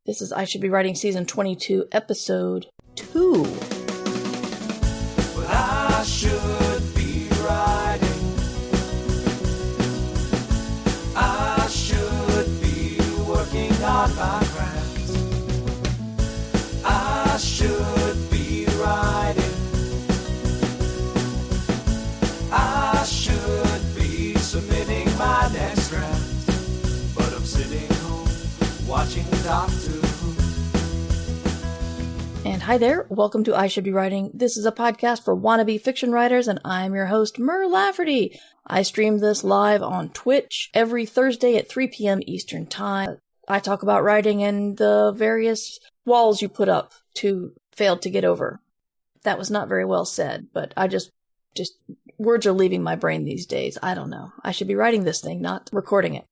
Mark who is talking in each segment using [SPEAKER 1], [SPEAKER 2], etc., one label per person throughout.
[SPEAKER 1] This is I Should Be Writing Season 22, Episode 2.
[SPEAKER 2] Well, I should be writing. I should be working on my craft. I should be writing. I should be submitting my next draft. But I'm sitting home watching Doctor Who.
[SPEAKER 1] And hi there, welcome to I Should Be Writing. This is a podcast for wannabe fiction writers, and I'm your host, Mur Lafferty. I stream this live on Twitch every Thursday at 3 p.m. Eastern Time. I talk about writing and the various walls you put up to fail to get over. That was not very well said, but I just words are leaving my brain these days. I don't know. I should be writing this thing, not recording it.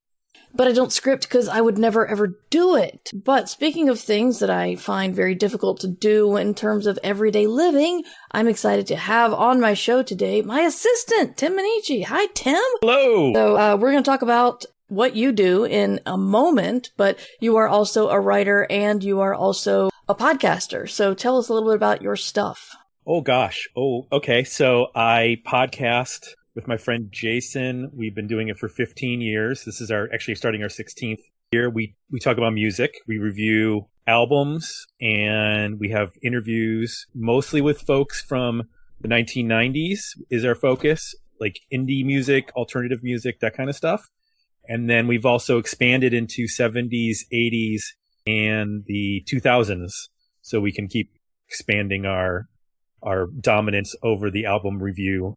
[SPEAKER 1] But I don't script because I would never ever do it. But speaking of things that I find very difficult to do in terms of everyday living, I'm excited to have on my show today my assistant, Tim Minneci. Hi, Tim.
[SPEAKER 3] Hello.
[SPEAKER 1] So we're going to talk about what you do in a moment, but you are also a writer and you are also a podcaster. So tell us a little bit about your stuff.
[SPEAKER 3] Oh, gosh. Oh, okay. So I podcast with my friend Jason. We've been doing it for 15 years. This is actually starting our 16th year. We talk about music. We review albums and we have interviews mostly with folks from the 1990s is our focus, like indie music, alternative music, that kind of stuff. And then we've also expanded into 70s, 80s, and the 2000s. So we can keep expanding our dominance over the album review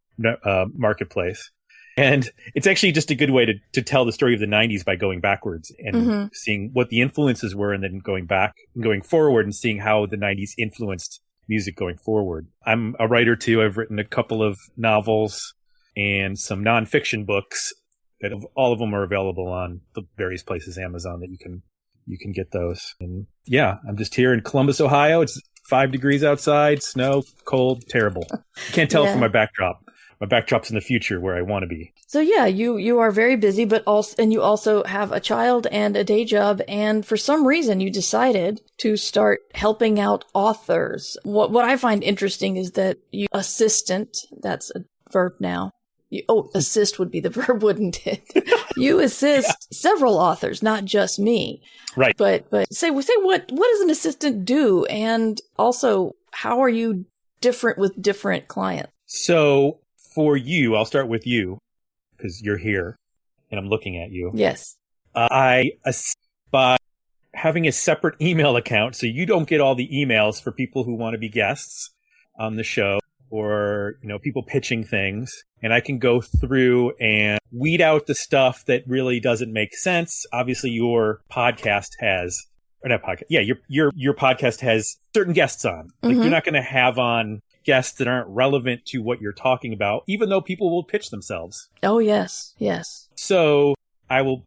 [SPEAKER 3] marketplace. And it's actually just a good way to tell the story of the 90s by going backwards and seeing what the influences were, and then going back and going forward and seeing how the 90s influenced music going forward. I'm a writer too. I've written a couple of novels and some nonfiction books that all of them are available on the various places, Amazon, that you can get those. And yeah, I'm just here in Columbus, Ohio. It's 5 degrees outside, snow, cold, terrible. You can't tell from my backdrop. My backdrop's in the future where I want to be. So
[SPEAKER 1] yeah, you are very busy, and you also have a child and a day job. And for some reason, you decided to start helping out authors. What I find interesting is that you assistant, that's a verb now. Assist would be the verb, wouldn't it? You assist several authors, not just me.
[SPEAKER 3] Right.
[SPEAKER 1] But say what does an assistant do? And also, how are you different with different clients?
[SPEAKER 3] So for you, I'll start with you because you're here and I'm looking at you.
[SPEAKER 1] Yes.
[SPEAKER 3] I assist by having a separate email account so you don't get all the emails for people who want to be guests on the show, or, people pitching things. And I can go through and weed out the stuff that really doesn't make sense. Obviously, your podcast has, or not podcast. Yeah, your podcast has certain guests on. Like you're not going to have on guests that aren't relevant to what you're talking about, even though people will pitch themselves.
[SPEAKER 1] Oh, yes. Yes.
[SPEAKER 3] So I will,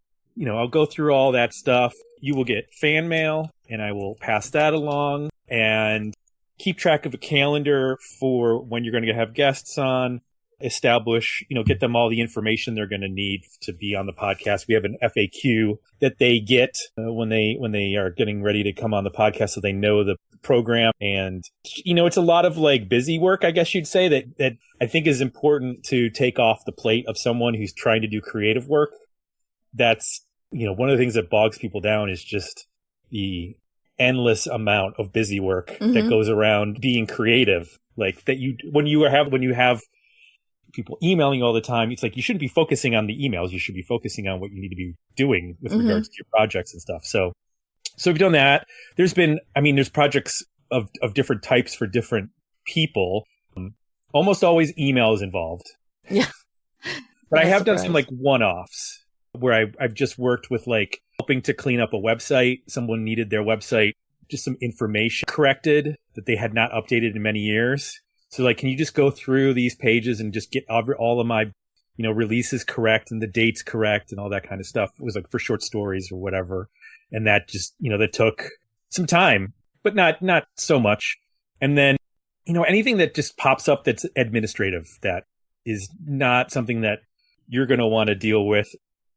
[SPEAKER 3] I'll go through all that stuff. You will get fan mail and I will pass that along and keep track of a calendar for when you're going to have guests on, establish, get them all the information they're going to need to be on the podcast. We have an FAQ that they get when they are getting ready to come on the podcast, so they know the program. And, it's a lot of like busy work, I guess you'd say, that I think is important to take off the plate of someone who's trying to do creative work. That's, one of the things that bogs people down is just the endless amount of busy work that goes around being creative. Like that when you have people emailing all the time, it's like you shouldn't be focusing on the emails. You should be focusing on what you need to be doing with regards to your projects and stuff. So we've done that. There's projects of different types for different people. Almost always email is involved.
[SPEAKER 1] Yeah.
[SPEAKER 3] But I have done some like one-offs where I've just worked with like helping to clean up a website. Someone needed their website, just some information corrected that they had not updated in many years. So like, can you just go through these pages and just get all of my, releases correct and the dates correct and all that kind of stuff? It was like for short stories or whatever. And that just, that took some time, but not so much. And then, anything that just pops up that's administrative, that is not something that you're going to want to deal with.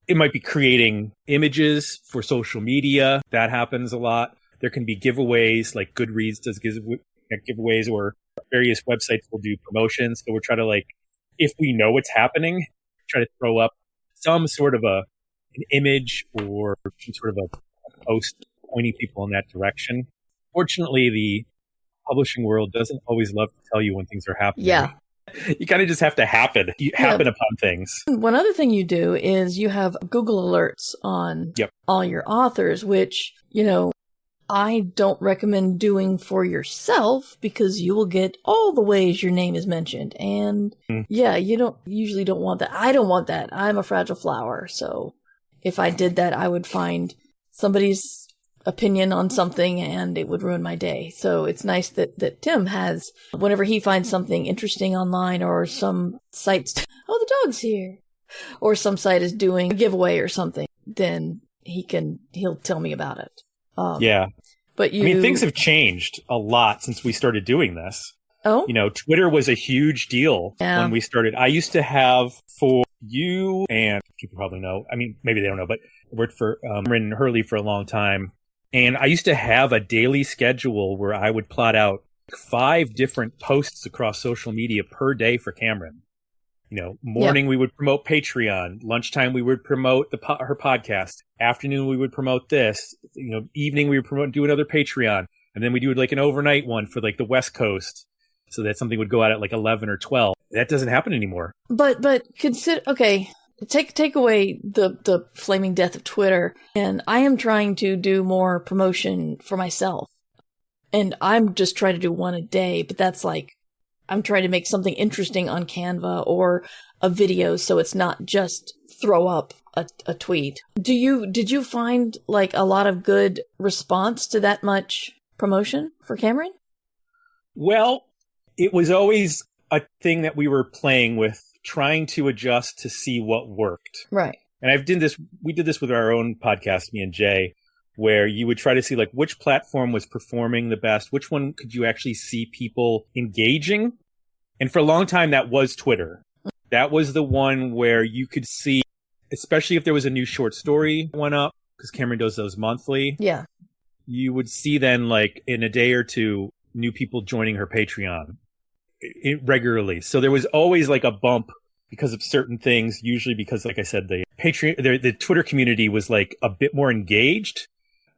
[SPEAKER 3] It might be creating images for social media. That happens a lot. There can be giveaways, like Goodreads does giveaways, or various websites will do promotions. So we're trying to, like, if we know what's happening, try to throw up some sort of an image or some sort of a post pointing people in that direction. Fortunately, the publishing world doesn't always love to tell you when things are happening.
[SPEAKER 1] Yeah.
[SPEAKER 3] You kind of just have to happen upon things.
[SPEAKER 1] One other thing you do is you have Google alerts on all your authors, which, I don't recommend doing for yourself because you will get all the ways your name is mentioned. And you usually don't want that. I don't want that. I'm a fragile flower. So if I did that, I would find somebody's opinion on something and it would ruin my day. So it's nice that Tim has, whenever he finds something interesting online or some sites, the dog's here, or some site is doing a giveaway or something, then he'll tell me about it. But
[SPEAKER 3] things have changed a lot since we started doing this.
[SPEAKER 1] Oh,
[SPEAKER 3] Twitter was a huge deal when we started. I used to have, for you, and people probably know, maybe they don't know, but I worked for Kameron Hurley for a long time. And I used to have a daily schedule where I would plot out 5 different posts across social media per day for Kameron. Morning we would promote Patreon. Lunchtime we would promote her podcast. Afternoon we would promote this. Evening we would do another Patreon. And then we do like an overnight one for like the West Coast. So that something would go out at like 11 or 12. That doesn't happen anymore.
[SPEAKER 1] But consider, take away the flaming death of Twitter. And I am trying to do more promotion for myself. And I'm just trying to do one a day, but that's like, I'm trying to make something interesting on Canva or a video, so it's not just throw up a tweet. Did you find like a lot of good response to that much promotion for Kameron?
[SPEAKER 3] Well, it was always a thing that we were playing with, trying to adjust to see what worked.
[SPEAKER 1] Right.
[SPEAKER 3] And we did this with our own podcast, me and Jay, where you would try to see like which platform was performing the best, which one could you actually see people engaging. And for a long time, that was Twitter. That was the one where you could see, especially if there was a new short story went up, because Kameron does those monthly.
[SPEAKER 1] Yeah.
[SPEAKER 3] You would see then, like, in a day or two, new people joining her Patreon regularly. So there was always like a bump because of certain things, usually because, like I said, the Twitter community was like a bit more engaged,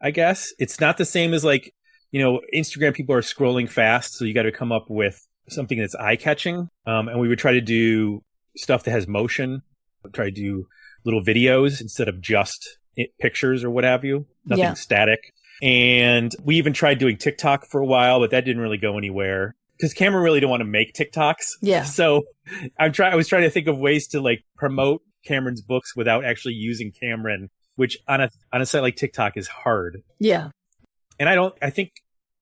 [SPEAKER 3] I guess. It's not the same as like, Instagram people are scrolling fast, so you got to come up with something that's eye-catching. And we would try to do stuff that has motion, try to do little videos instead of just pictures or what have you, nothing static. And we even tried doing TikTok for a while, but that didn't really go anywhere because Kameron really didn't want to make TikToks.
[SPEAKER 1] Yeah.
[SPEAKER 3] So I was trying to think of ways to like promote Kameron's books without actually using Kameron, which on a site like TikTok is hard.
[SPEAKER 1] Yeah.
[SPEAKER 3] And I think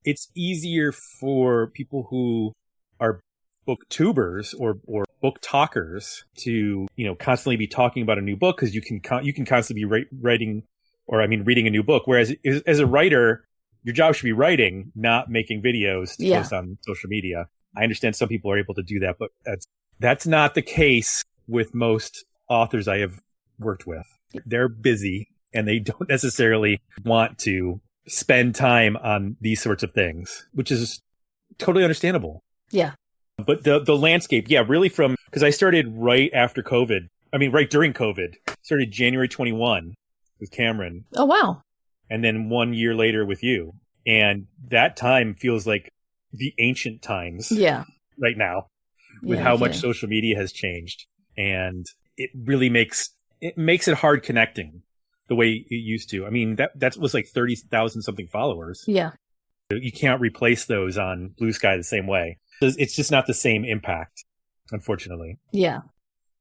[SPEAKER 3] it's easier for people who are booktubers or book talkers to, constantly be talking about a new book because you can constantly be reading a new book. Whereas as a writer, your job should be writing, not making videos to post on social media. I understand some people are able to do that, but that's not the case with most authors I have worked with. They're busy and they don't necessarily want to spend time on these sorts of things, which is totally understandable.
[SPEAKER 1] Yeah.
[SPEAKER 3] But the landscape, really because I started right during COVID, started January 21 with Kameron.
[SPEAKER 1] Oh, wow.
[SPEAKER 3] And then 1 year later with you. And that time feels like the ancient times right now with how much social media has changed. And it really makes it hard connecting the way it used to. I mean, that was like 30,000 something followers.
[SPEAKER 1] Yeah.
[SPEAKER 3] You can't replace those on Blue Sky the same way. It's just not the same impact, unfortunately.
[SPEAKER 1] Yeah.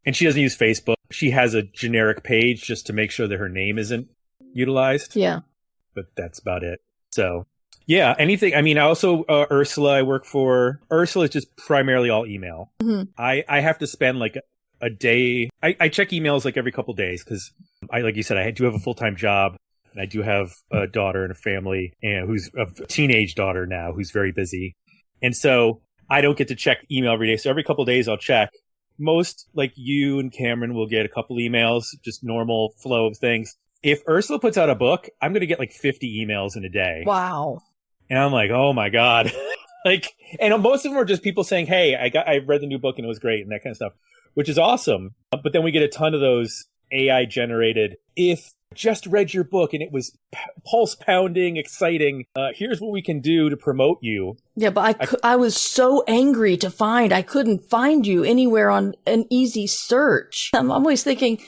[SPEAKER 3] And she doesn't use Facebook. She has a generic page just to make sure that her name isn't utilized.
[SPEAKER 1] Yeah.
[SPEAKER 3] But that's about it. So, anything. I mean, also Ursula, I work for. Ursula is just primarily all email.
[SPEAKER 1] Mm-hmm.
[SPEAKER 3] I have to spend like a day. I check emails like every couple days because like you said, I do have a full-time job. And I do have a daughter and a family, and who's a teenage daughter now who's very busy. And so I don't get to check email every day. So every couple of days I'll check. Most, like you and Kameron, will get a couple emails, just normal flow of things. if Ursula puts out a book, I'm going to get like 50 emails in a day.
[SPEAKER 1] Wow.
[SPEAKER 3] And I'm like, oh my God. Like, and most of them are just people saying, hey, I read the new book and it was great and that kind of stuff, which is awesome. But then we get a ton of those AI generated, if just read your book and it was pulse pounding, exciting. Here's what we can do to promote you.
[SPEAKER 1] Yeah, but I was so angry to find I couldn't find you anywhere on an easy search. I'm always thinking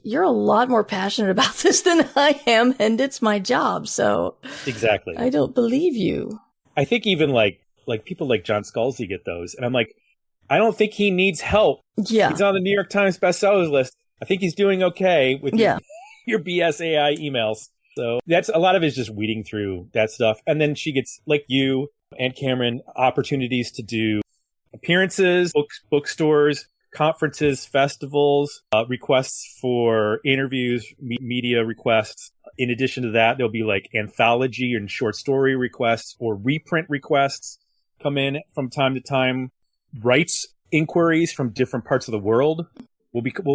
[SPEAKER 1] you're a lot more passionate about this than I am, and it's my job. So
[SPEAKER 3] exactly,
[SPEAKER 1] I don't believe you.
[SPEAKER 3] I think even like people like John Scalzi get those, and I'm like, I don't think he needs help.
[SPEAKER 1] Yeah,
[SPEAKER 3] he's on the New York Times bestsellers list. I think he's doing okay with your BS AI emails. So that's a lot of it is just weeding through that stuff. And then she gets, like you and Kameron, opportunities to do appearances, bookstores, conferences, festivals, requests for interviews, media requests. In addition to that, there'll be like anthology and short story requests or reprint requests come in from time to time. Rights inquiries from different parts of the world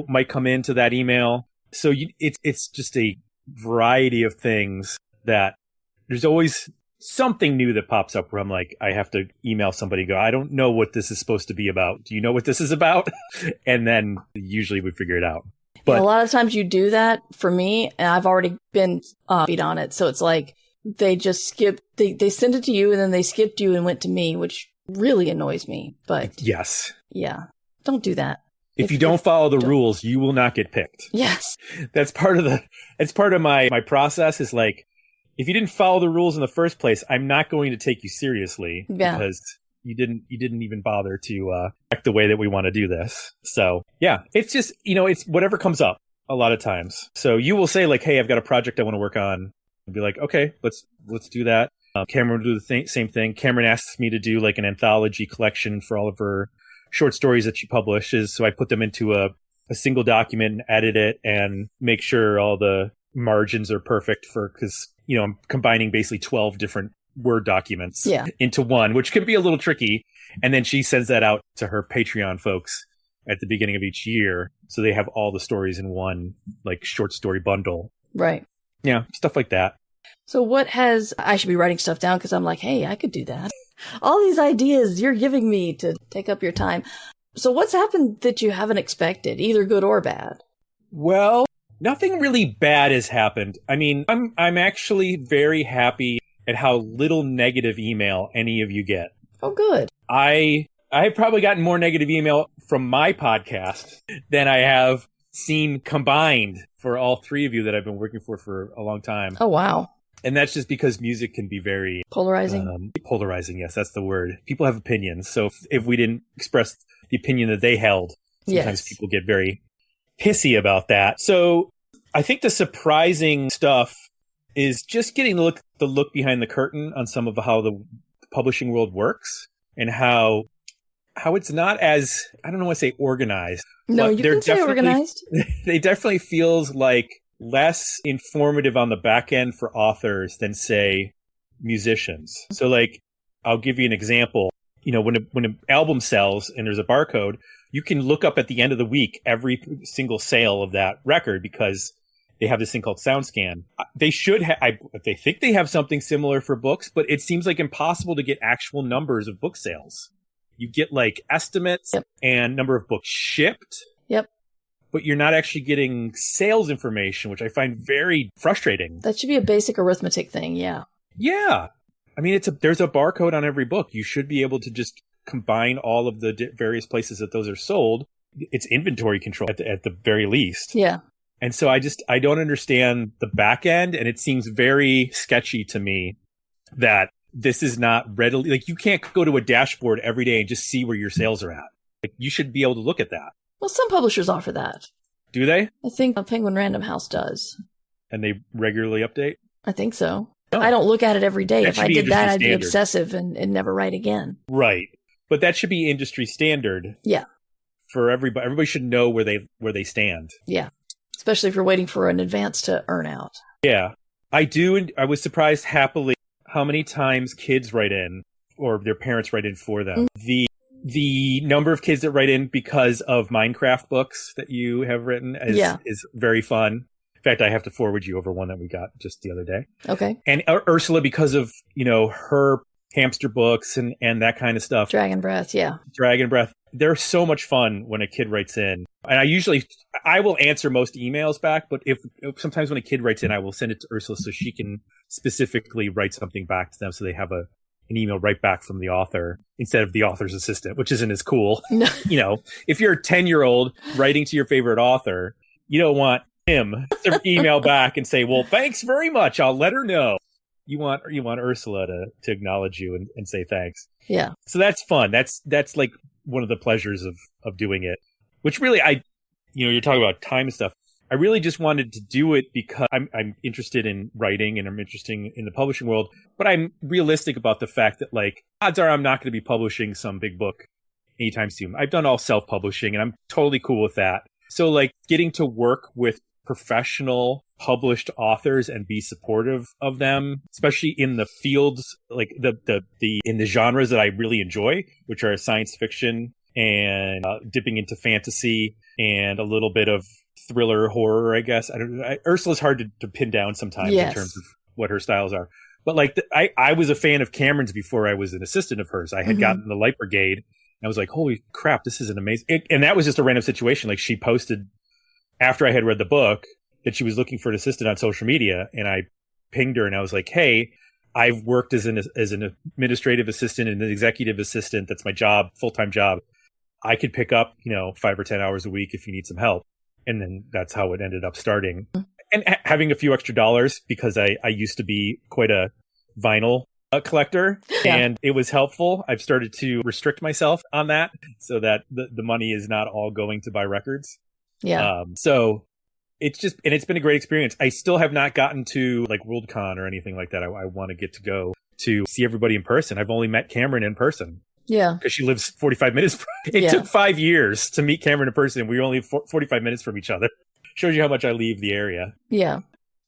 [SPEAKER 3] might come into that email. So it's just a variety of things that there's always something new that pops up where I'm like, I have to email somebody and go, I don't know what this is supposed to be about. Do you know what this is about? And then usually we figure it out. But
[SPEAKER 1] a lot of times you do that for me, and I've already been beat on it. So it's like they just skip, they send it to you and then they skipped you and went to me, which really annoys me. But
[SPEAKER 3] yes.
[SPEAKER 1] Yeah, don't do that.
[SPEAKER 3] If you don't follow the rules, you will not get picked.
[SPEAKER 1] Yes.
[SPEAKER 3] That's part of my process is like, if you didn't follow the rules in the first place, I'm not going to take you seriously because you didn't even bother to act the way that we want to do this. So yeah, it's just, it's whatever comes up a lot of times. So you will say like, hey, I've got a project I want to work on, and be like, okay, let's do that. Kameron will do the same thing. Kameron asks me to do like an anthology collection for all of her short stories that she publishes. So I put them into a single document and edit it and make sure all the margins are perfect because, I'm combining basically 12 different Word documents into one, which can be a little tricky. And then she sends that out to her Patreon folks at the beginning of each year. So they have all the stories in one like short story bundle.
[SPEAKER 1] Right.
[SPEAKER 3] Yeah. Stuff like that.
[SPEAKER 1] So I should be writing stuff down because I'm like, hey, I could do that. All these ideas you're giving me to take up your time. So what's happened that you haven't expected, either good or bad?
[SPEAKER 3] Well, nothing really bad has happened. I mean, I'm actually very happy at how little negative email any of you get.
[SPEAKER 1] Oh, good.
[SPEAKER 3] I've probably gotten more negative email from my podcast than I have seen combined for all three of you that I've been working for a long time.
[SPEAKER 1] Oh, wow.
[SPEAKER 3] And that's just because music can be very
[SPEAKER 1] polarizing.
[SPEAKER 3] Polarizing, yes, that's the word. People have opinions. So if we didn't express the opinion that they held, sometimes people get very pissy about that. So I think the surprising stuff is just getting the look behind the curtain on some of how the publishing world works and how it's not as, I don't know what to say, organized.
[SPEAKER 1] No, you can say organized.
[SPEAKER 3] They definitely feels like less informative on the back end for authors than, say, musicians. So, like, I'll give you an example. When an album sells and there's a barcode, you can look up at the end of the week every single sale of that record because they have this thing called SoundScan. They should they think they have something similar for books, but it seems like impossible to get actual numbers of book sales. You get like estimates and number of books shipped. Yep. But you're not actually getting sales information, which I find very frustrating.
[SPEAKER 1] That should be a basic arithmetic thing. Yeah.
[SPEAKER 3] Yeah. I mean, there's a barcode on every book. You should be able to just combine all of the various places that those are sold. It's inventory control at the very least.
[SPEAKER 1] Yeah.
[SPEAKER 3] And so I don't understand the back end, and it seems very sketchy to me that this is not readily, like, you can't go to a dashboard every day and just see where your sales are at. Like, you should be able to look at that.
[SPEAKER 1] Well, some publishers offer that.
[SPEAKER 3] Do they?
[SPEAKER 1] I think Penguin Random House does.
[SPEAKER 3] And they regularly update?
[SPEAKER 1] I think so. Oh. I don't look at it every day. If I did that, I'd be
[SPEAKER 3] standard.
[SPEAKER 1] obsessive and never write again.
[SPEAKER 3] Right. But that should be industry standard.
[SPEAKER 1] Yeah.
[SPEAKER 3] For everybody. Everybody should know where they stand.
[SPEAKER 1] Yeah. Especially if you're waiting for an advance to earn out.
[SPEAKER 3] Yeah. I do. And I was surprised happily how many times kids write in or their parents write in for them. Mm-hmm. The number of kids that write in because of Minecraft books that you have written is very fun. In fact, I have to forward you over one that we got just the other day.
[SPEAKER 1] Okay.
[SPEAKER 3] And Ursula, because of, her hamster books and that kind of stuff.
[SPEAKER 1] Dragon Breath, yeah.
[SPEAKER 3] Dragon Breath. They're so much fun when a kid writes in. And I will answer most emails back, but if sometimes when a kid writes in, I will send it to Ursula so she can specifically write something back to them so they have an email right back from the author instead of the author's assistant, which isn't as cool.
[SPEAKER 1] No.
[SPEAKER 3] If you're a 10-year-old writing to your favorite author, you don't want him to email back and say, well, thanks very much. I'll let her know. You want Ursula to acknowledge you and say thanks.
[SPEAKER 1] Yeah.
[SPEAKER 3] So that's fun. That's like one of the pleasures of doing it, which really you're talking about time and stuff. I really just wanted to do it because I'm interested in writing and I'm interested in the publishing world, but I'm realistic about the fact that like odds are I'm not going to be publishing some big book anytime soon. I've done all self-publishing and I'm totally cool with that. So like getting to work with professional published authors and be supportive of them, especially in the fields, like in the genres that I really enjoy, which are science fiction and dipping into fantasy and a little bit of thriller horror, I guess. Ursula's hard to pin down sometimes in terms of what her styles are. But like I was a fan of Kameron's before I was an assistant of hers. I had gotten the Light Brigade and I was like, holy crap, this is an amazing. And that was just a random situation. Like she posted after I had read the book that she was looking for an assistant on social media, and I pinged her and I was like, hey, I've worked as an administrative assistant and an executive assistant. That's my job, full-time job. I could pick up, 5 or 10 hours a week if you need some help. And then that's how it ended up starting. And having a few extra dollars because I used to be quite a vinyl collector and it was helpful. I've started to restrict myself on that so that the money is not all going to buy records.
[SPEAKER 1] Yeah.
[SPEAKER 3] So it's been a great experience. I still have not gotten to like Worldcon or anything like that. I want to get to go to see everybody in person. I've only met Kameron in person.
[SPEAKER 1] Yeah.
[SPEAKER 3] Because she lives 45 minutes. It took 5 years to meet Kameron in person. We were only 45 minutes from each other. Shows you how much I leave the area. Yeah.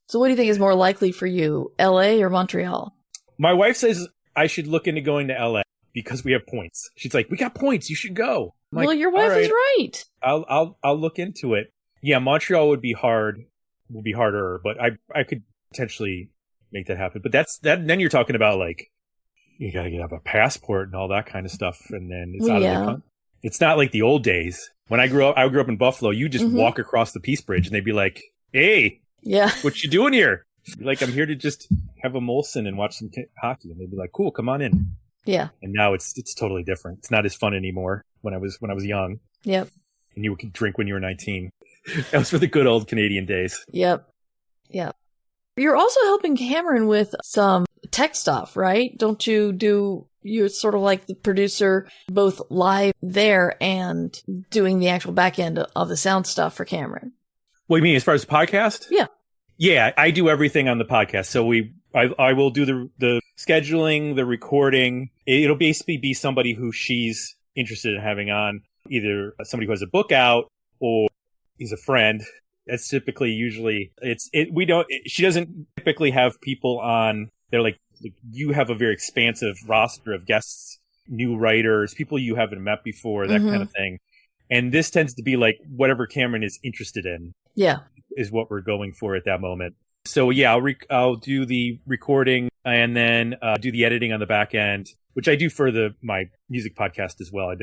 [SPEAKER 1] So what do you think is more likely for you, LA or Montreal?
[SPEAKER 3] My wife says I should look into going to LA because we have points. She's like, we got points. You should go. I'm like,
[SPEAKER 1] well, your wife is right.
[SPEAKER 3] I'll look into it. Yeah, Montreal would be harder, but I could potentially make that happen. But then you're talking about like, you got to have a passport and all that kind of stuff. And then it's out of the country. It's not like the old days. When I grew up in Buffalo, you just walk across the Peace Bridge and they'd be like, hey, what you doing here? Like, I'm here to just have a Molson and watch some hockey. And they'd be like, cool, come on in.
[SPEAKER 1] Yeah.
[SPEAKER 3] And now it's totally different. It's not as fun anymore when I was young.
[SPEAKER 1] Yep.
[SPEAKER 3] And you could drink when you were 19. That was for the good old Canadian days.
[SPEAKER 1] Yep. Yep. You're also helping Kameron with some tech stuff, right? Don't you you're sort of like the producer, both live there and doing the actual back end of the sound stuff for Kameron?
[SPEAKER 3] What do you mean, as far as the podcast?
[SPEAKER 1] Yeah.
[SPEAKER 3] Yeah, I do everything on the podcast. So I will do the scheduling, the recording. It'll basically be somebody who she's interested in having on, either somebody who has a book out or he's a friend. That's typically she doesn't typically have people on. They're like, you have a very expansive roster of guests, new writers, people you haven't met before, that kind of thing. And this tends to be like whatever Kameron is interested in. Yeah. Is what we're going for at that moment. So yeah, I'll do the recording and then do the editing on the back end, which I do for my music podcast as well. I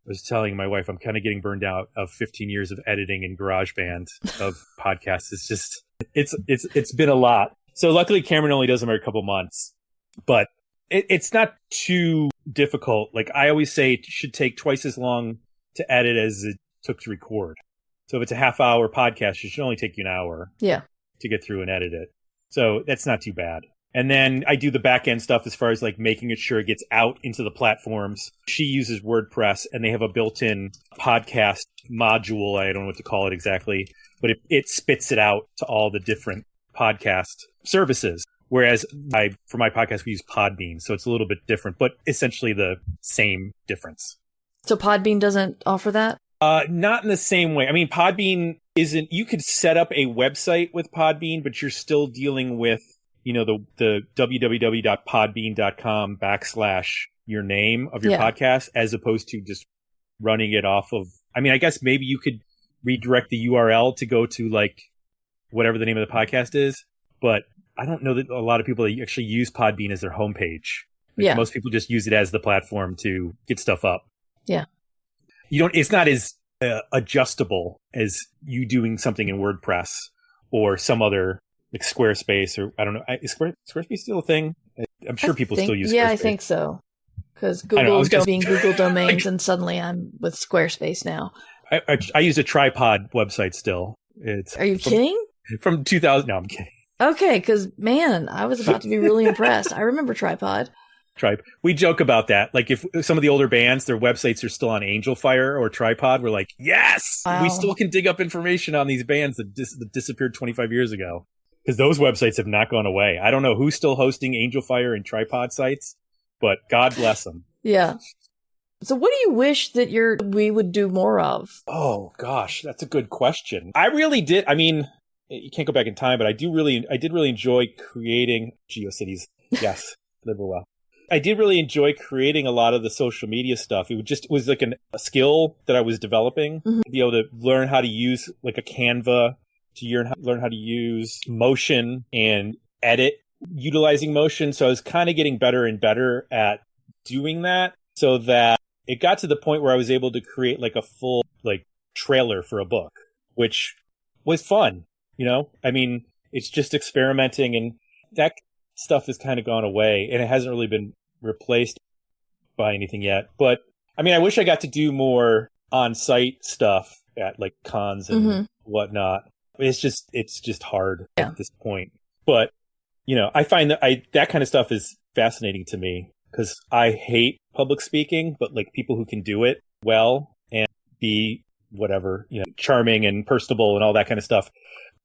[SPEAKER 3] was telling my wife I'm kind of getting burned out of 15 years of editing in GarageBand of podcasts. It's just it's been a lot. So luckily Kameron only does them every couple months, but it's not too difficult. Like I always say, it should take twice as long to edit as it took to record. So if it's a half-hour podcast, it should only take you an hour to get through and edit it. So that's not too bad. And then I do the back-end stuff as far as like making sure it gets out into the platforms. She uses WordPress, and they have a built-in podcast module. I don't know what to call it exactly, but it spits it out to all the different podcast services. Whereas for my podcast, we use Podbean. So it's a little bit different, but essentially the same difference.
[SPEAKER 1] So Podbean doesn't offer that?
[SPEAKER 3] Not in the same way. I mean, Podbean isn't, you could set up a website with Podbean, but you're still dealing with, the www.podbean.com / your name of your podcast, as opposed to just running it off of, I mean, I guess maybe you could redirect the URL to go to like whatever the name of the podcast is, but I don't know that a lot of people actually use Podbean as their homepage. Most people just use it as the platform to get stuff up.
[SPEAKER 1] Yeah.
[SPEAKER 3] It's not as adjustable as you doing something in WordPress or some other like Squarespace, or I don't know. Is Squarespace still a thing? I'm sure people still use Squarespace.
[SPEAKER 1] Yeah, I think so. Because Google's being Google domains, and suddenly I'm with Squarespace now.
[SPEAKER 3] I use a tripod website still.
[SPEAKER 1] Are you kidding?
[SPEAKER 3] From 2000. No, I'm kidding.
[SPEAKER 1] Okay, because man, I was about to be really impressed. I remember Tripod.
[SPEAKER 3] We joke about that. Like if some of the older bands, their websites are still on Angel Fire or Tripod, we're like, yes, wow. We still can dig up information on these bands that disappeared 25 years ago. Because those websites have not gone away. I don't know who's still hosting Angel Fire and Tripod sites, but God bless them.
[SPEAKER 1] Yeah. So what do you wish that we would do more of?
[SPEAKER 3] Oh, gosh, that's a good question. I really did. I mean, you can't go back in time, but I did really enjoy creating GeoCities. Yes, live well. I did really enjoy creating a lot of the social media stuff. It was like a skill that I was developing, to be able to learn how to use like a Canva, to learn how to use motion and edit utilizing motion. So I was kind of getting better and better at doing that, so that it got to the point where I was able to create like a full like trailer for a book, which was fun. I mean, it's just experimenting, and that stuff has kind of gone away, and it hasn't really been replaced by anything yet. But I mean, I wish I got to do more on-site stuff at like cons and whatnot. It's just hard at this point. But I find that that kind of stuff is fascinating to me, because I hate public speaking, but like people who can do it well and be whatever, charming and personable and all that kind of stuff.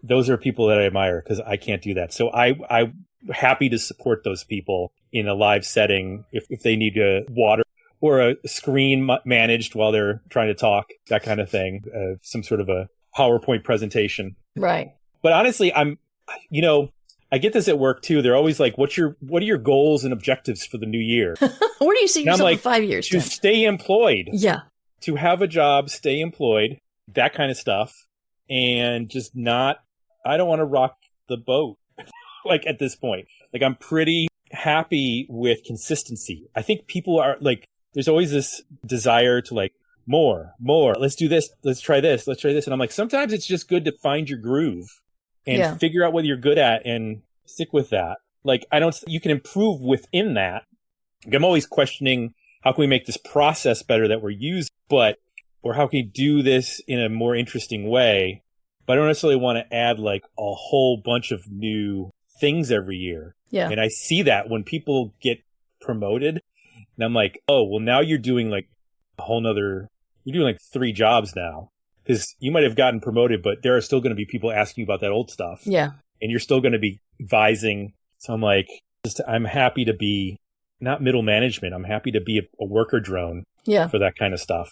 [SPEAKER 3] Those are people that I admire, because I can't do that. So I'm happy to support those people in a live setting if they need water or a screen managed while they're trying to talk, that kind of thing, some sort of a PowerPoint presentation.
[SPEAKER 1] Right.
[SPEAKER 3] But honestly, I get this at work too. They're always like, what are your goals and objectives for the new year?
[SPEAKER 1] Where do you see yourself in 5 years?
[SPEAKER 3] To stay employed.
[SPEAKER 1] Yeah.
[SPEAKER 3] To have a job, stay employed, that kind of stuff. And just I don't want to rock the boat like at this point. Like I'm pretty happy with consistency. I think people are like, there's always this desire to like more, let's do this. Let's try this. And I'm like, sometimes it's just good to find your groove and figure out what you're good at and stick with that. Like you can improve within that. Like, I'm always questioning, how can we make this process better that we're using, or how can we do this in a more interesting way? But I don't necessarily want to add like a whole bunch of new things every year.
[SPEAKER 1] Yeah.
[SPEAKER 3] And I see that when people get promoted, and I'm like, oh, well, now you're doing like you're doing like 3 jobs now, because you might have gotten promoted, but there are still going to be people asking you about that old stuff.
[SPEAKER 1] Yeah. And
[SPEAKER 3] you're still going to be advising. So I'm like, I'm happy to be not middle management. I'm happy to be a worker drone for that kind of stuff.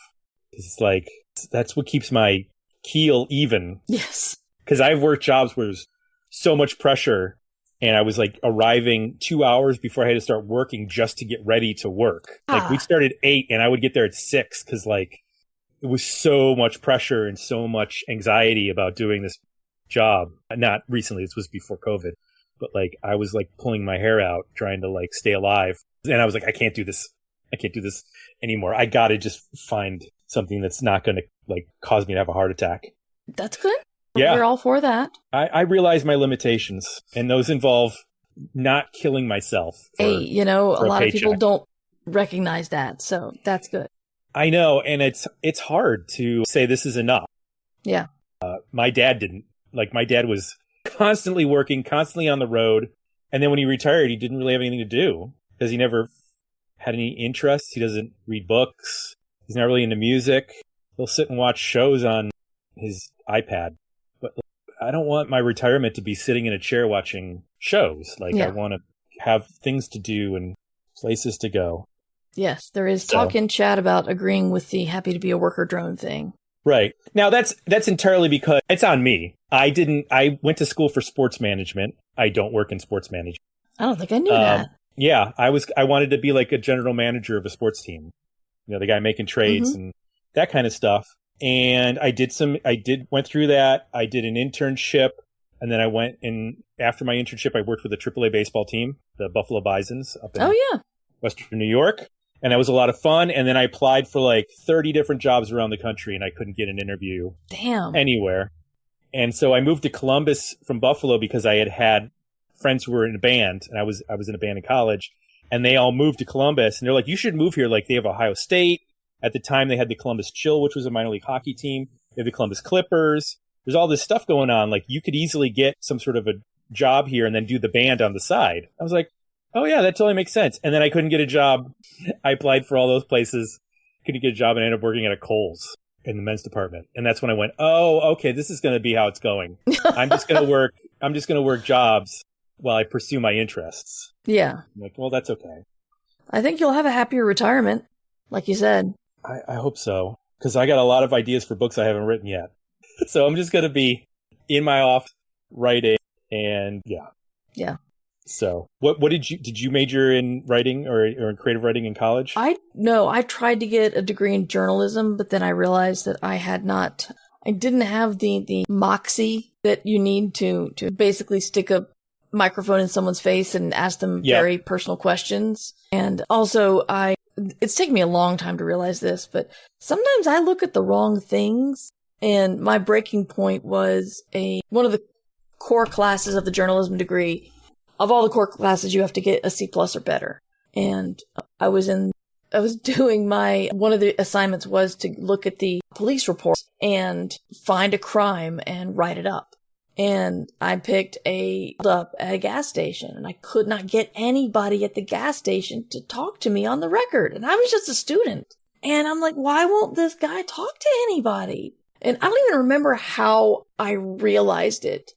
[SPEAKER 3] It's like, that's what keeps my keel even.
[SPEAKER 1] Yes.
[SPEAKER 3] Because I've worked jobs where there's so much pressure, and I was like arriving 2 hours before I had to start working just to get ready to work. Like we'd start at 8 and I would get there at 6, because like it was so much pressure and so much anxiety about doing this job. Not recently, this was before COVID, but like I was like pulling my hair out trying to like stay alive. And I was like, I can't do this anymore. I got to just find something that's not going to like cause me to have a heart attack.
[SPEAKER 1] That's good.
[SPEAKER 3] Yeah.
[SPEAKER 1] We're all for that.
[SPEAKER 3] I realize my limitations, and those involve not killing myself.
[SPEAKER 1] A lot of people don't recognize that. So that's good.
[SPEAKER 3] I know. And it's hard to say this is enough.
[SPEAKER 1] Yeah.
[SPEAKER 3] My dad didn't. Like my dad was constantly working, constantly on the road. And then when he retired, he didn't really have anything to do, because he never had any interests. He doesn't read books. He's not really into music. He'll sit and watch shows on his iPad. But I don't want my retirement to be sitting in a chair watching shows. Like I want to have things to do and places to go. Yes, there is talk in chat about agreeing with the happy to be a worker drone thing. Right. Now that's entirely because it's on me. I went to school for sports management. I don't work in sports management. I don't think I knew that. Yeah, I wanted to be like a general manager of a sports team. The guy making trades and that kind of stuff. And went through that. I did an internship And then I went in after my internship, I worked with a AAA baseball team, the Buffalo Bisons up in Western New York. And that was a lot of fun. And then I applied for like 30 different jobs around the country and I couldn't get an interview anywhere. And so I moved to Columbus from Buffalo because I had friends who were in a band, and I was in a band in college, and they all moved to Columbus, and they're like, you should move here. Like, they have Ohio State. At the time, they had the Columbus Chill, which was a minor league hockey team. They have the Columbus Clippers. There's all this stuff going on. Like, you could easily get some sort of a job here and then do the band on the side. I was like, oh yeah, that totally makes sense. And then I couldn't get a job. I applied for all those places, couldn't get a job, and ended up working at a Kohl's in the men's department. And that's when I went, oh, okay, this is going to be how it's going. I'm just going to work jobs while I pursue my interests.
[SPEAKER 1] Yeah.
[SPEAKER 3] I'm like, well, that's okay.
[SPEAKER 1] I think you'll have a happier retirement, like you said.
[SPEAKER 3] I hope so, because I got a lot of ideas for books I haven't written yet. So I'm just going to be in my office writing, and yeah. So what did you major in writing or in creative writing in college?
[SPEAKER 1] I tried to get a degree in journalism, but then I realized that I didn't have the moxie that you need to basically stick a microphone in someone's face and ask them very personal questions. And also it's taken me a long time to realize this, but sometimes I look at the wrong things. And my breaking point was one of the core classes of the journalism degree. Of all the core classes, you have to get a C+ or better. And I was doing one of the assignments was to look at the police reports and find a crime and write it up. And I picked up at a gas station, and I could not get anybody at the gas station to talk to me on the record. And I was just a student. And I'm like, why won't this guy talk to anybody? And I don't even remember how I realized it.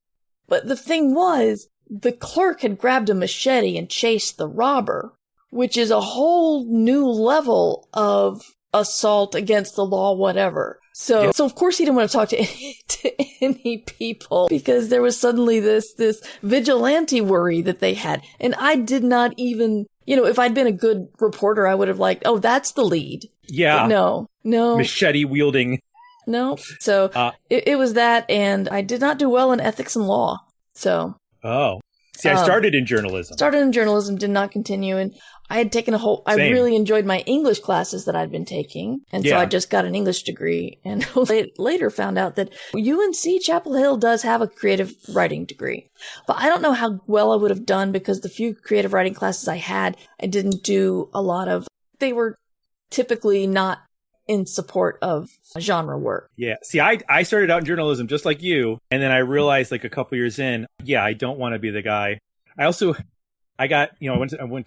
[SPEAKER 1] But the thing was, the clerk had grabbed a machete and chased the robber, which is a whole new level of assault against the law, whatever. So of course he didn't want to talk to any people, because there was suddenly this vigilante worry that they had. And I did not even, if I'd been a good reporter, I would have oh, that's the lead.
[SPEAKER 3] Yeah.
[SPEAKER 1] But no.
[SPEAKER 3] Machete wielding.
[SPEAKER 1] No. So it was that, and I did not do well in ethics and law. So.
[SPEAKER 3] Oh. See, I started in journalism. Did not continue. And I had taken I really enjoyed my English classes that I'd been taking. And so I just got an English degree. And later found out that UNC Chapel Hill does have a creative writing degree. But I don't know how well I would have done, because the few creative writing classes I had, I didn't do a lot of. They were typically not in support of genre work. Yeah. See, I started out in journalism just like you. And then I realized like a couple years in, I don't want to be the guy. I went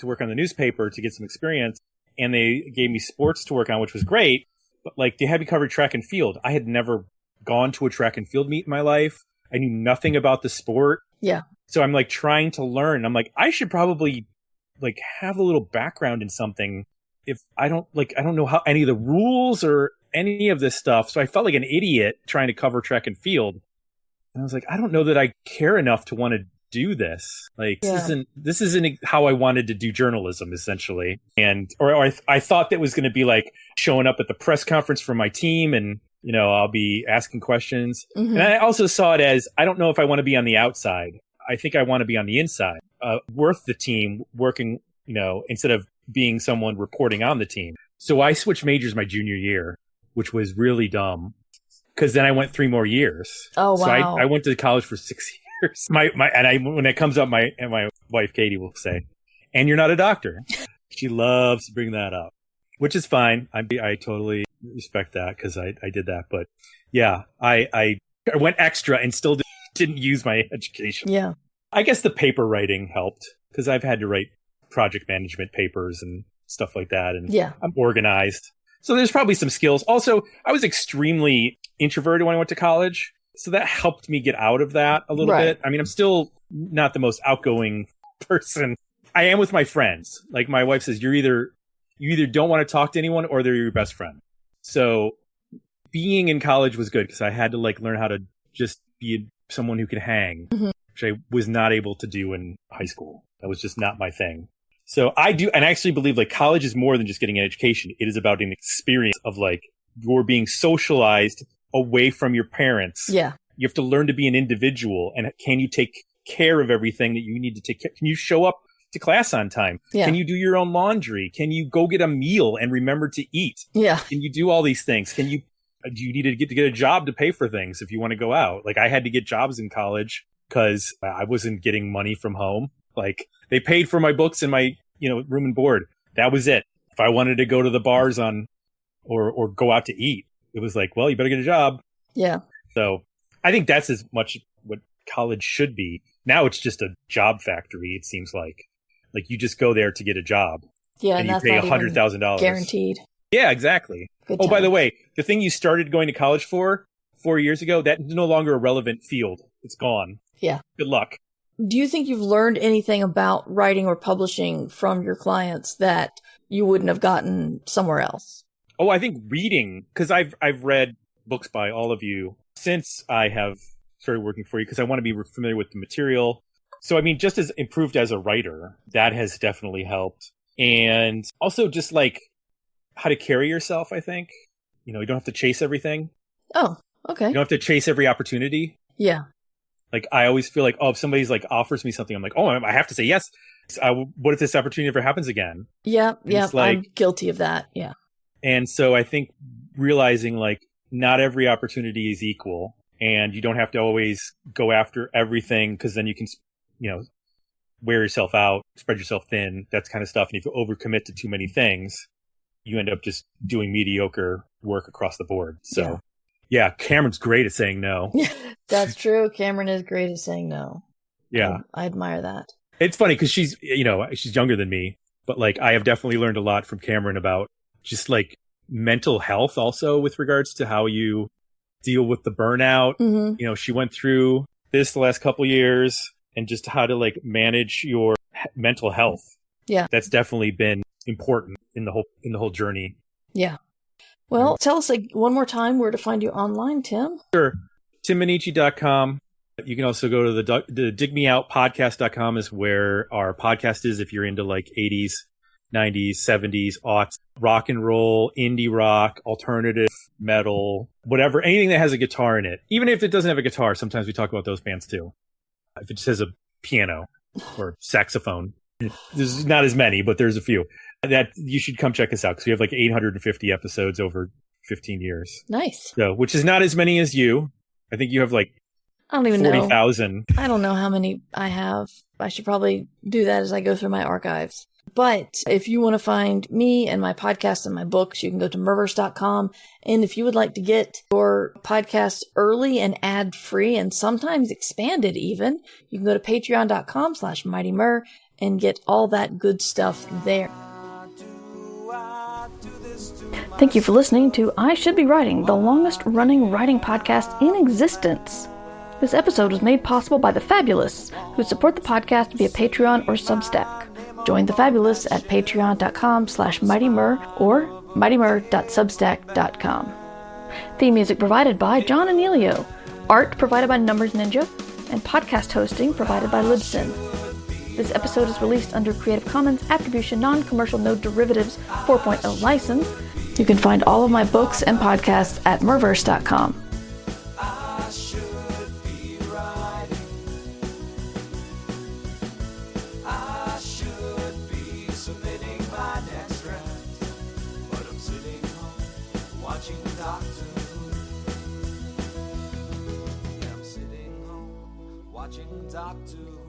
[SPEAKER 3] to work on the newspaper to get some experience, and they gave me sports to work on, which was great. But like, they had me cover track and field. I had never gone to a track and field meet in my life. I knew nothing about the sport. Yeah. So I'm like trying to learn. I'm like, I should probably like have a little background in something. If I don't know how any of the rules or any of this stuff. So I felt like an idiot trying to cover track and field. And I was like, I don't know that I care enough to want to do this. Like, this isn't how I wanted to do journalism, essentially. And, I thought that was going to be like showing up at the press conference for my team, and, I'll be asking questions. Mm-hmm. And I also saw it as, I don't know if I want to be on the outside. I think I want to be on the inside, worth the team, working, instead of being someone reporting on the team. So I switched majors my junior year, which was really dumb, because then I went 3 more years. Oh, wow. So I went to college for 6 years. When it comes up, my wife, Katie, will say, and you're not a doctor. She loves to bring that up, which is fine. I totally respect that, because I did that. But yeah, I went extra and still didn't use my education. Yeah. I guess the paper writing helped, because I've had to write project management papers and stuff like that. And I'm organized. So there's probably some skills. Also, I was extremely introverted when I went to college. So that helped me get out of that a little bit. I mean, I'm still not the most outgoing person. I am with my friends. Like my wife says, you either don't want to talk to anyone, or they're your best friend. So being in college was good, because I had to like learn how to just be someone who could hang, which I was not able to do in high school. That was just not my thing. So I actually believe like college is more than just getting an education. It is about an experience of like, you're being socialized away from your parents. Yeah. You have to learn to be an individual. And can you take care of everything that you need to take care? Can you show up to class on time?
[SPEAKER 1] Yeah.
[SPEAKER 3] Can you do your own laundry? Can you go get a meal and remember to eat?
[SPEAKER 1] Yeah.
[SPEAKER 3] Can you do all these things? Do you need to get a job to pay for things if you want to go out? Like I had to get jobs in college because I wasn't getting money from home. Like they paid for my books and my, room and board. That was it. If I wanted to go to the bars or go out to eat, it was like, well, you better get a job.
[SPEAKER 1] Yeah.
[SPEAKER 3] So I think that's as much what college should be. Now it's just a job factory. It seems like you just go there to get a job.
[SPEAKER 1] Yeah.
[SPEAKER 3] And
[SPEAKER 1] you
[SPEAKER 3] pay $100,000
[SPEAKER 1] guaranteed.
[SPEAKER 3] Yeah, exactly.
[SPEAKER 1] Good
[SPEAKER 3] by the
[SPEAKER 1] times.
[SPEAKER 3] way, the thing you started going to college for 4 years ago, that's no longer a relevant field. It's gone.
[SPEAKER 1] Yeah.
[SPEAKER 3] Good luck.
[SPEAKER 1] Do you think you've learned anything about writing or publishing from your clients that you wouldn't have gotten somewhere else?
[SPEAKER 3] Oh, I think reading, because I've read books by all of you since I have started working for you, because I want to be familiar with the material. So, I mean, just as improved as a writer, that has definitely helped. And also just like how to carry yourself, I think. You don't have to chase everything.
[SPEAKER 1] Oh, okay.
[SPEAKER 3] You don't have to chase every opportunity.
[SPEAKER 1] Yeah.
[SPEAKER 3] Like, I always feel like, if somebody's like offers me something, I'm like, I have to say yes. What if this opportunity ever happens again?
[SPEAKER 1] Yeah. Yeah.
[SPEAKER 3] Like,
[SPEAKER 1] I'm guilty of that. Yeah.
[SPEAKER 3] And so I think realizing like not every opportunity is equal and you don't have to always go after everything because then you can, wear yourself out, spread yourself thin, that kind of stuff. And if you overcommit to too many things, you end up just doing mediocre work across the board. So yeah, Cameron's great at saying no.
[SPEAKER 1] That's true. Kameron is great at saying no.
[SPEAKER 3] Yeah.
[SPEAKER 1] I admire that.
[SPEAKER 3] It's funny because she's younger than me, but like I have definitely learned a lot from Kameron about just like mental health also with regards to how you deal with the burnout.
[SPEAKER 1] Mm-hmm.
[SPEAKER 3] She went through this the last couple years and just how to like manage your mental health.
[SPEAKER 1] Yeah.
[SPEAKER 3] That's definitely been important in the whole journey.
[SPEAKER 1] Yeah. Well, tell us one more time where to find you online, Tim.
[SPEAKER 3] Sure. TimMinneci.com. You can also go to the digmeoutpodcast.com is where our podcast is if you're into like 80s, 90s, 70s, aughts, rock and roll, indie rock, alternative, metal, whatever, anything that has a guitar in it. Even if it doesn't have a guitar, sometimes we talk about those bands too. If it just has a piano or saxophone. There's not as many, but there's a few. That you should come check us out because we have like 850 episodes over 15 years.
[SPEAKER 1] Nice.
[SPEAKER 3] So, which is not as many as you. I think you have like
[SPEAKER 1] I don't even
[SPEAKER 3] 40,000.
[SPEAKER 1] I don't know how many I have. I should probably do that as I go through my archives. But if you want to find me and my podcast and my books, you can go to merverse.com. And if you would like to get your podcast early and ad-free and sometimes expanded even, you can go to patreon.com/mightymur and get all that good stuff there. Thank you for listening to I Should Be Writing, the longest running writing podcast in existence. This episode was made possible by the Fabulous, who support the podcast via Patreon or Substack. Join the Fabulous at patreon.com/mightymur or mightymur.substack.com. Theme music provided by John Anelio, art provided by Numbers Ninja, and podcast hosting provided by Libsyn. This episode is released under Creative Commons Attribution Non-Commercial No Derivatives 4.0 license. You can find all of my books and podcasts at merverse.com.
[SPEAKER 2] I should be writing. I should be submitting my next draft, but I'm sitting home watching Doctor Who. I'm sitting home watching Doctor Who.